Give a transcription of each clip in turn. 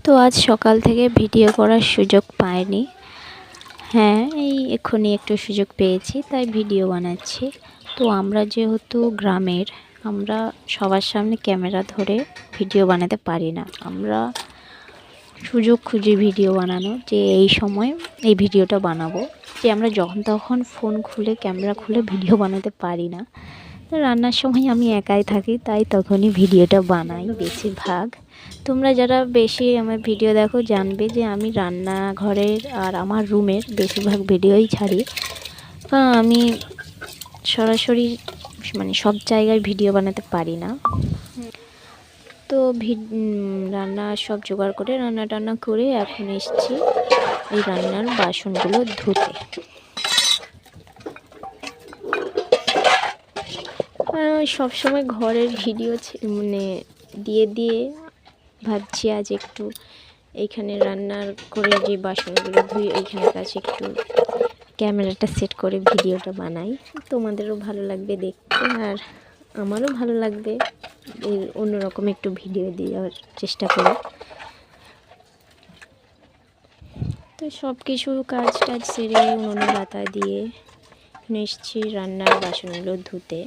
তো আজ সকাল থেকে ভিডিও করার সুযোগ পাইনি। হ্যাঁ, এই এক্ষুনি একটু সুযোগ পেয়েছি, তাই ভিডিও বানাচ্ছি। তো আমরা যেহেতু গ্রামের, আমরা সবার সামনে ক্যামেরা ধরে ভিডিও বানাতে পারি না। আমরা সুযোগ খুঁজি ভিডিও বানানো, যে এই সময় এই ভিডিওটা বানাবো, যে আমরা যখন তখন ফোন খুলে ক্যামেরা খুলে ভিডিও বানাতে পারি না। তো রান্নার সময় আমি একাই থাকি, তাই তখনই ভিডিওটা বানাই বেশিরভাগ। তোমরা যারা বেশি আমার ভিডিও দেখো জানবে যে আমি রান্নাঘরের আর আমার রুমের বেশিরভাগ ভিডিওই ছাড়ি, কারণ আমি সরাসরি মানে সব জায়গায় ভিডিও বানাতে পারি না। তো রান্না সব জোগাড় করে রান্না করে এখন এসেছি এই রান্নার বাসনগুলো ধুতে। সবসময় ঘরের ভিডিও মানে দিয়ে ভাবছি আজ একটু এইখানে রান্নার করে যে বাসনগুলো ধুই এইখানের কাছে একটু ক্যামেরাটা সেট করে ভিডিওটা বানাই। তোমাদেরও ভালো লাগবে দেখতে, আর আমারও ভালো লাগবে অন্যরকম একটু ভিডিও দেওয়ার চেষ্টা করি। তো সব কিছু কাজ সেরে উনুনে পাতা দিয়ে এসেছি রান্নার বাসনগুলো ধুতে।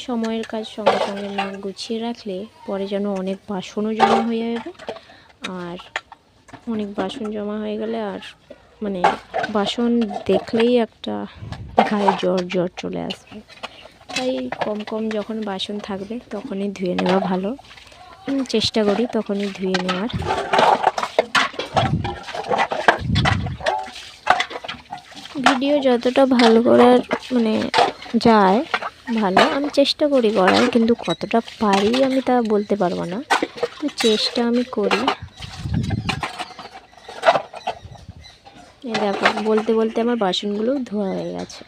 সময়ের কাজ সঙ্গে সঙ্গে না গুছিয়ে রাখলে পরে যেন অনেক বাসনও জমা হয়ে যাবে, আর অনেক বাসন জমা হয়ে গেলে আর মানে বাসন দেখলেই একটা গায়ে জ্বর চলে আসবে। তাই কম যখন বাসন থাকবে তখনই ধুয়ে নেওয়া ভালো। চেষ্টা করি তখনই ধুয়ে নেওয়ার। ভিডিও যতটা ভালো করার মানে যায় ভালো, আমি চেষ্টা করি করার, কিন্তু কতটা পারি আমি তা বলতে পারবো না, তো চেষ্টা আমি করি। এই দেখো বলতে আমার বাসনগুলো ধোয়া হয়ে গেছে।